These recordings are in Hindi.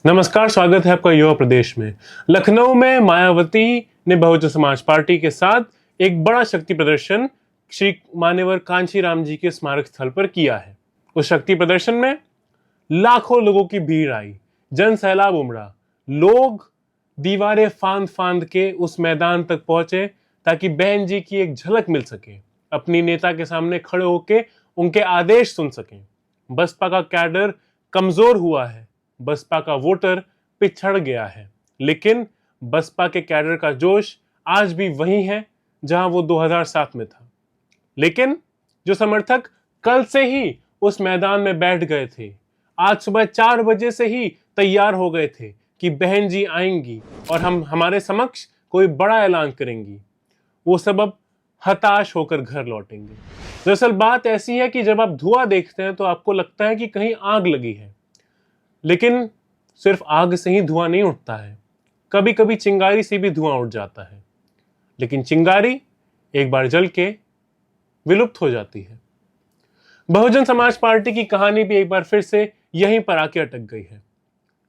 नमस्कार, स्वागत है आपका युवा प्रदेश में। लखनऊ में मायावती ने बहुजन समाज पार्टी के साथ एक बड़ा शक्ति प्रदर्शन श्री मान्यवर कांशीराम जी के स्मारक स्थल पर किया है। उस शक्ति प्रदर्शन में लाखों लोगों की भीड़ आई, जन सैलाब उमड़ा। लोग दीवारें फांद फांद के उस मैदान तक पहुंचे ताकि बहन जी की एक झलक मिल सके, अपनी नेता के सामने खड़े होकर उनके आदेश सुन सकें। बसपा का कैडर कमजोर हुआ है, बसपा का वोटर पिछड़ गया है, लेकिन बसपा के कैडर का जोश आज भी वही है जहां वो 2007 में था। लेकिन जो समर्थक कल से ही उस मैदान में बैठ गए थे, आज सुबह 4 बजे से ही तैयार हो गए थे कि बहन जी आएंगी और हम हमारे समक्ष कोई बड़ा ऐलान करेंगी, वो सब अब हताश होकर घर लौटेंगे। दरअसल बात ऐसी है कि जब आप धुआं देखते हैं तो आपको लगता है कि कहीं आग लगी है, लेकिन सिर्फ आग से ही धुआं नहीं उठता है, कभी कभी चिंगारी से भी धुआं उठ जाता है। लेकिन चिंगारी एक बार जल के विलुप्त हो जाती है। बहुजन समाज पार्टी की कहानी भी एक बार फिर से यहीं पर आके अटक गई है।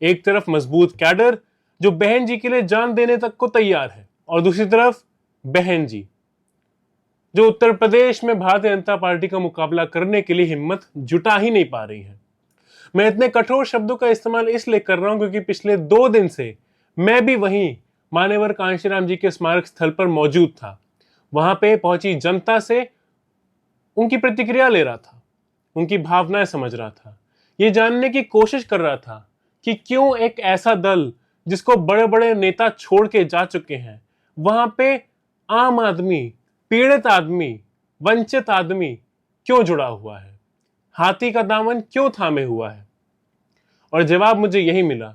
एक तरफ मजबूत कैडर जो बहन जी के लिए जान देने तक को तैयार है, और दूसरी तरफ बहन जी जो उत्तर प्रदेश में भारतीय जनता पार्टी का मुकाबला करने के लिए हिम्मत जुटा ही नहीं पा रही है। मैं इतने कठोर शब्दों का इस्तेमाल इसलिए कर रहा हूं क्योंकि पिछले 2 दिन से मैं भी वहीं मान्यवर कांशीराम जी के स्मारक स्थल पर मौजूद था। वहां पे पहुंची जनता से उनकी प्रतिक्रिया ले रहा था, उनकी भावनाएं समझ रहा था, ये जानने की कोशिश कर रहा था कि क्यों एक ऐसा दल जिसको बड़े बड़े नेता छोड़ के जा चुके हैं, वहां पे आम आदमी, पीड़ित आदमी, वंचित आदमी क्यों जुड़ा हुआ है, हाथी का दामन क्यों थामे हुआ है। और जवाब मुझे यही मिला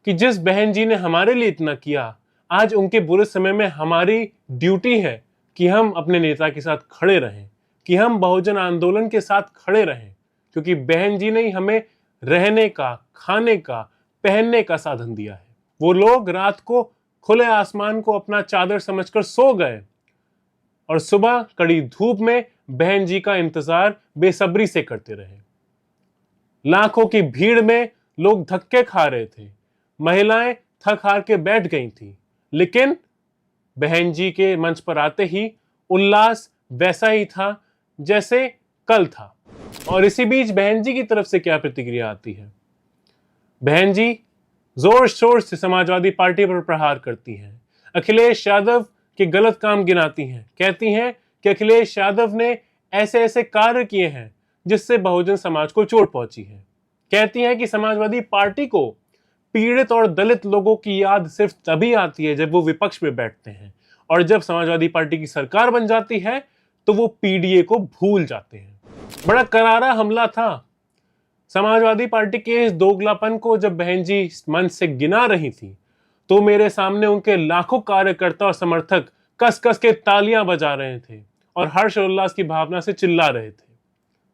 कि जिस बहन जी ने हमारे लिए इतना किया, आज उनके बुरे समय में हमारी ड्यूटी है कि हम अपने नेता के साथ खड़े रहें, कि हम बहुजन आंदोलन के साथ खड़े रहें, क्योंकि बहन जी ने ही हमें रहने का, खाने का, पहनने का साधन दिया है। वो लोग रात को खुले आसमान को अपना चादर समझकर सो गए और सुबह कड़ी धूप में बहन जी का इंतजार बेसब्री से करते रहे। लाखों की भीड़ में लोग धक्के खा रहे थे, महिलाएं थक हार के बैठ गई थी, लेकिन बहन जी के मंच पर आते ही उल्लास वैसा ही था जैसे कल था। और इसी बीच बहन जी की तरफ से क्या प्रतिक्रिया आती है। बहन जी जोर शोर से समाजवादी पार्टी पर प्रहार करती हैं, अखिलेश यादव के गलत काम गिनाती हैं, कहती हैं कि अखिलेश यादव ने ऐसे ऐसे कार्य किए हैं जिससे बहुजन समाज को चोट पहुंची है। कहती हैं कि समाजवादी पार्टी को पीड़ित और दलित लोगों की याद सिर्फ तभी आती है जब वो विपक्ष में बैठते हैं, और जब समाजवादी पार्टी की सरकार बन जाती है तो वो पीडीए को भूल जाते हैं। बड़ा करारा हमला था समाजवादी पार्टी के इस दोगलापन को जब बहन जी मंच से गिना रही थी, तो मेरे सामने उनके लाखों कार्यकर्ता और समर्थक कस कस के तालियां बजा रहे थे और हर्षोल्लास की भावना से चिल्ला रहे थे।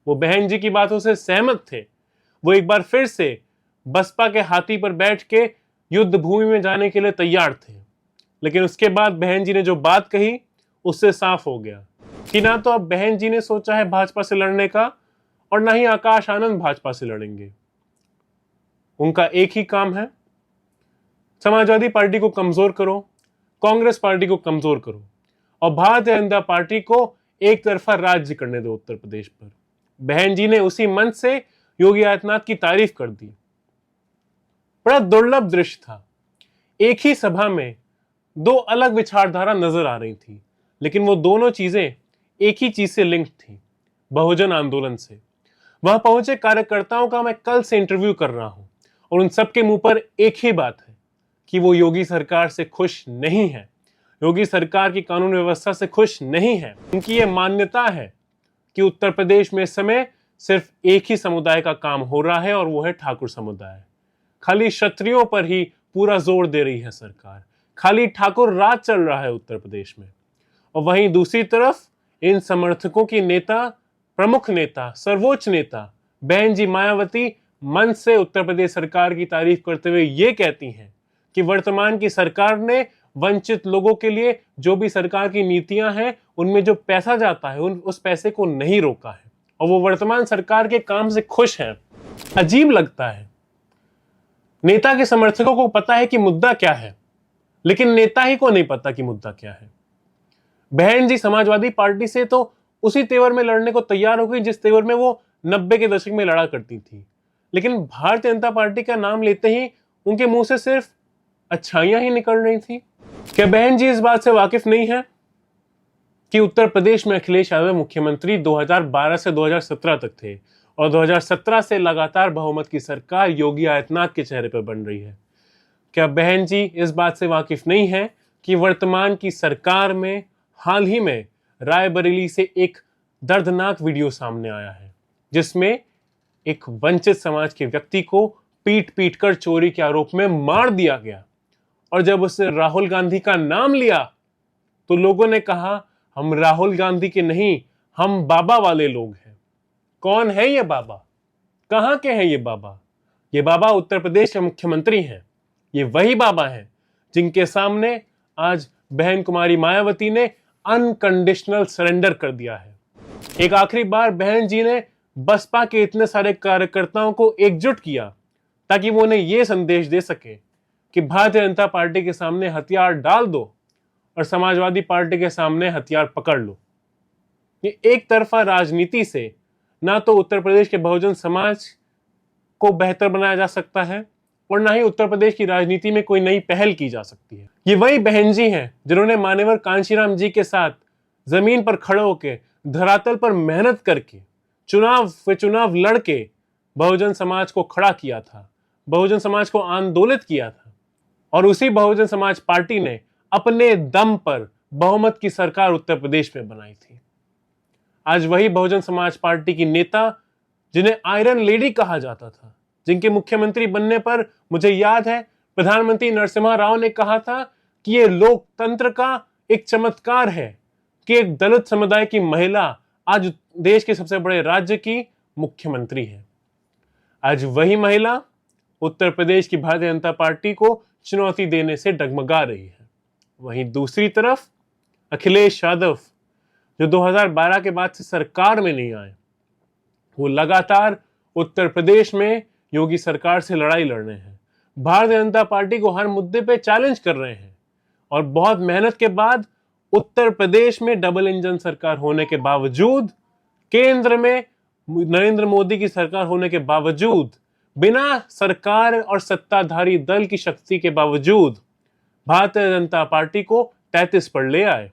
वो बहन जी की बातों से सहमत थे। वो एक बार फिर से बसपा के हाथी पर बैठ के युद्ध भूमि में जाने के लिए तैयार थे। लेकिन उसके बाद बहन जी ने जो बात कही उससे साफ हो गया कि ना तो अब बहन जी ने सोचा है भाजपा से लड़ने का, और ना ही आकाश आनंद भाजपा से लड़ेंगे। उनका एक ही काम है, समाजवादी पार्टी को कमजोर करो, कांग्रेस पार्टी को कमजोर करो और भारतीय जनता पार्टी को एक तरफा राज्य करने दो उत्तर प्रदेश पर। बहन जी ने उसी मंच से योगी आदित्यनाथ की तारीफ कर दी। बड़ा दुर्लभ दृश्य था। एक ही सभा में 2 अलग विचारधारा नजर आ रही थी, लेकिन वो दोनों चीजें एक ही चीज से लिंक थी, बहुजन आंदोलन से। वहां पहुंचे कार्यकर्ताओं का मैं कल से इंटरव्यू कर रहा हूं और उन सबके मुंह पर एक ही बात है कि वो योगी सरकार से खुश नहीं है, योगी सरकार की कानून व्यवस्था से खुश नहीं है। उनकी ये मान्यता है कि उत्तर प्रदेश में इस समय सिर्फ एक ही समुदाय का काम हो रहा है और वो है ठाकुर समुदाय। खाली क्षत्रियों पर ही पूरा जोर दे रही है सरकार, खाली ठाकुर राज चल रहा है उत्तर प्रदेश में। और वहीं दूसरी तरफ इन समर्थकों की नेता, प्रमुख नेता, सर्वोच्च नेता बहन जी मायावती मंच से उत्तर प्रदेश सरकार की तारीफ करते हुए ये कहती हैं कि वर्तमान की सरकार ने वंचित लोगों के लिए जो भी सरकार की नीतियां हैं उनमें जो पैसा जाता है उस पैसे को नहीं रोका है, और वो वर्तमान सरकार के काम से खुश हैं। अजीब लगता है। नेता के समर्थकों को पता है कि मुद्दा क्या है, लेकिन नेता ही को नहीं पता कि मुद्दा क्या है। बहन जी समाजवादी पार्टी से तो उसी तेवर में लड़ने को तैयार हो गई जिस तेवर में वो 90 के दशक में लड़ा करती थी, लेकिन भारतीय जनता पार्टी का नाम लेते ही उनके मुंह से सिर्फ अच्छाइयां ही निकल रही थी। क्या बहन जी इस बात से वाकिफ नहीं है कि उत्तर प्रदेश में अखिलेश यादव मुख्यमंत्री 2012 से 2017 तक थे और 2017 से लगातार बहुमत की सरकार योगी आदित्यनाथ के चेहरे पर बन रही है? क्या बहन जी इस बात से वाकिफ नहीं है कि वर्तमान की सरकार में हाल ही में रायबरेली से एक दर्दनाक वीडियो सामने आया है, जिसमें एक वंचित समाज के व्यक्ति को पीट पीट कर चोरी के आरोप में मार दिया गया, और जब उसने राहुल गांधी का नाम लिया तो लोगों ने कहा हम राहुल गांधी के नहीं, हम बाबा वाले लोग हैं। कौन है ये बाबा? कहां के हैं ये बाबा? ये बाबा उत्तर प्रदेश के मुख्यमंत्री हैं। ये वही बाबा हैं जिनके सामने आज बहन कुमारी मायावती ने अनकंडीशनल सरेंडर कर दिया है। एक आखिरी बार बहन जी ने बसपा के इतने सारे कार्यकर्ताओं को एकजुट किया ताकि वो उन्हें यह संदेश दे सके कि भारतीय जनता पार्टी के सामने हथियार डाल दो और समाजवादी पार्टी के सामने हथियार पकड़ लो। ये एक तरफा राजनीति से ना तो उत्तर प्रदेश के बहुजन समाज को बेहतर बनाया जा सकता है और ना ही उत्तर प्रदेश की राजनीति में कोई नई पहल की जा सकती है। ये वही बहन जी हैं जिन्होंने मान्यवर कांशीराम जी के साथ जमीन पर खड़े होकर धरातल पर मेहनत करके चुनाव पे चुनाव लड़के बहुजन समाज को खड़ा किया था, बहुजन समाज को आंदोलित किया था, और उसी बहुजन समाज पार्टी ने अपने दम पर बहुमत की सरकार उत्तर प्रदेश में बनाई थी। आज वही बहुजन समाज पार्टी की नेता जिन्हें आयरन लेडी कहा जाता था, जिनके मुख्यमंत्री बनने पर मुझे याद है प्रधानमंत्री नरसिम्हा राव ने कहा था कि यह लोकतंत्र का एक चमत्कार है कि एक दलित समुदाय की महिला आज देश के सबसे बड़े राज्य की मुख्यमंत्री है। आज वही महिला उत्तर प्रदेश की भारतीय जनता पार्टी को चुनौती देने से डगमगा रही है। वहीं दूसरी तरफ अखिलेश यादव जो 2012 के बाद से सरकार में नहीं आए, वो लगातार उत्तर प्रदेश में योगी सरकार से लड़ाई लड़ रहे हैं, भारतीय जनता पार्टी को हर मुद्दे पे चैलेंज कर रहे हैं, और बहुत मेहनत के बाद उत्तर प्रदेश में डबल इंजन सरकार होने के बावजूद, केंद्र में नरेंद्र मोदी की सरकार होने के बावजूद, बिना सरकार और सत्ताधारी दल की शक्ति के बावजूद भारतीय जनता पार्टी को 33 पर ले आए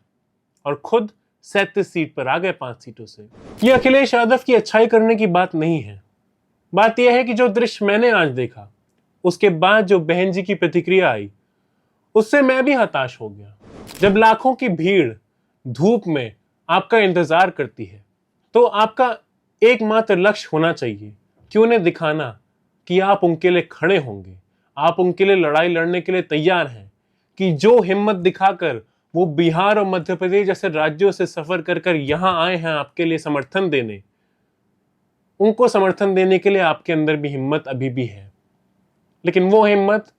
और खुद 37 सीट पर आ गए 5 सीटों से। यह अखिलेश यादव की अच्छाई करने की बात नहीं है। बात यह है कि जो दृश्य मैंने आज देखा, उसके बाद जो बहन जी की प्रतिक्रिया आई, उससे मैं भी हताश हो गया। जब लाखों की भीड़ धूप में आपका इंतजार करती है तो आपका एकमात्र लक्ष्य होना चाहिए कि उन्हें दिखाना कि आप उनके लिए खड़े होंगे, आप उनके लिए लड़ाई लड़ने के लिए तैयार हैं, कि जो हिम्मत दिखाकर वो बिहार और मध्य प्रदेश जैसे राज्यों से सफर कर कर यहां आए हैं आपके लिए समर्थन देने, उनको समर्थन देने के लिए आपके अंदर भी हिम्मत अभी भी है। लेकिन वो हिम्मत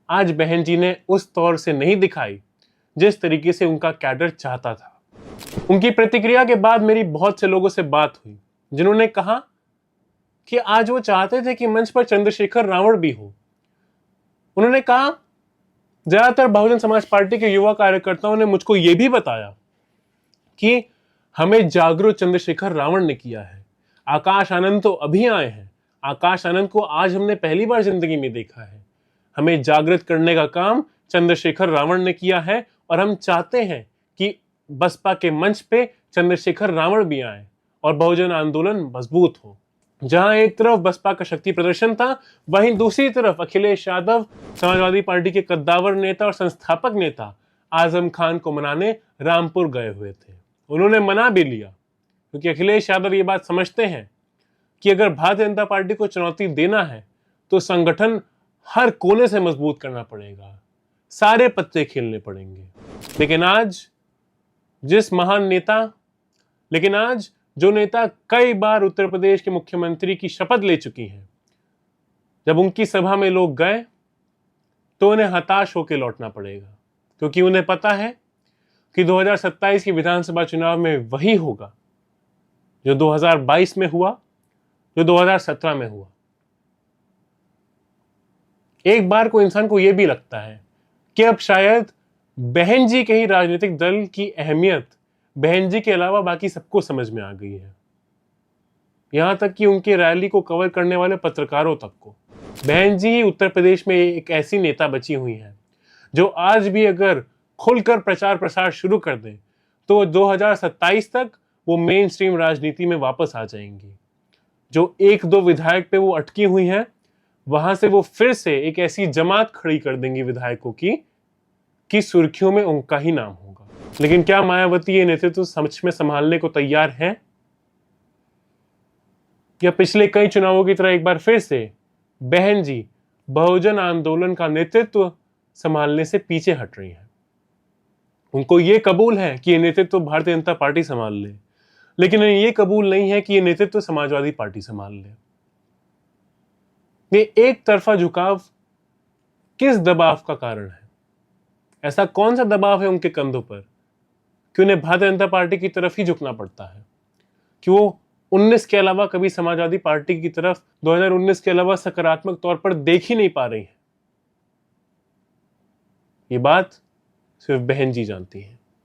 आज बहन जी ने उस तौर से नहीं दिखाई जिस तरीके से उनका कैडर चाहता था। उनकी प्रतिक्रिया के बाद मेरी बहुत से लोगों से बात हुई जिन्होंने कहा कि आज वो चाहते थे कि मंच पर चंद्रशेखर रावण भी हो। उन्होंने कहा ज्यादातर बहुजन समाज पार्टी के युवा कार्यकर्ताओं ने मुझको यह भी बताया कि हमें जागरूक चंद्रशेखर रावण ने किया है। आकाश आनंद तो अभी आए हैं, आकाश आनंद को आज हमने पहली बार जिंदगी में देखा है। हमें जागृत करने का काम चंद्रशेखर रावण ने किया है और हम चाहते हैं कि बसपा के मंच पे चंद्रशेखर रावण भी आए और बहुजन आंदोलन मजबूत हो। जहां एक तरफ बसपा का शक्ति प्रदर्शन था, वहीं दूसरी तरफ अखिलेश यादव समाजवादी पार्टी के कद्दावर नेता और संस्थापक नेता आजम खान को मनाने रामपुर गए हुए थे। उन्होंने मना भी लिया क्योंकि अखिलेश यादव ये बात समझते हैं कि अगर भारतीय जनता पार्टी को चुनौती देना है तो संगठन हर कोने से मजबूत करना पड़ेगा, सारे पत्ते खेलने पड़ेंगे। लेकिन आज जो नेता कई बार उत्तर प्रदेश के मुख्यमंत्री की शपथ ले चुकी हैं, जब उनकी सभा में लोग गए तो उन्हें हताश होकर लौटना पड़ेगा, क्योंकि उन्हें पता है कि 2027 की विधानसभा चुनाव में वही होगा जो 2022 में हुआ, जो 2017 में हुआ। एक बार को इंसान को यह भी लगता है कि अब शायद बहन जी के ही राजनीतिक दल की अहमियत बहन जी के अलावा बाकी सबको समझ में आ गई है, यहां तक कि उनके रैली को कवर करने वाले पत्रकारों तक को। बहन जी ही उत्तर प्रदेश में एक ऐसी नेता बची हुई हैं जो आज भी अगर खुलकर प्रचार प्रसार शुरू कर दें तो 2027 तक वो मेन स्ट्रीम राजनीति में वापस आ जाएंगी। जो एक दो विधायक पे वो अटकी हुई हैं, वहां से वो फिर से एक ऐसी जमात खड़ी कर देंगी विधायकों की सुर्खियों में उनका ही नाम होगा। लेकिन क्या मायावती ये नेतृत्व सच में संभालने को तैयार हैं, या पिछले कई चुनावों की तरह एक बार फिर से बहन जी बहुजन आंदोलन का नेतृत्व संभालने से पीछे हट रही हैं? उनको ये कबूल है कि ये नेतृत्व भारतीय जनता पार्टी संभाल ले, लेकिन ये कबूल नहीं है कि ये नेतृत्व समाजवादी पार्टी संभाल ले। ये एक तरफा झुकाव किस दबाव का कारण है? ऐसा कौन सा दबाव है उनके कंधों पर कि उन्हें भारतीय जनता पार्टी की तरफ ही झुकना पड़ता है, कि वो 19 के अलावा कभी समाजवादी पार्टी की तरफ 2019 के अलावा सकारात्मक तौर पर देख ही नहीं पा रही है? ये बात सिर्फ बहन जी जानती हैं।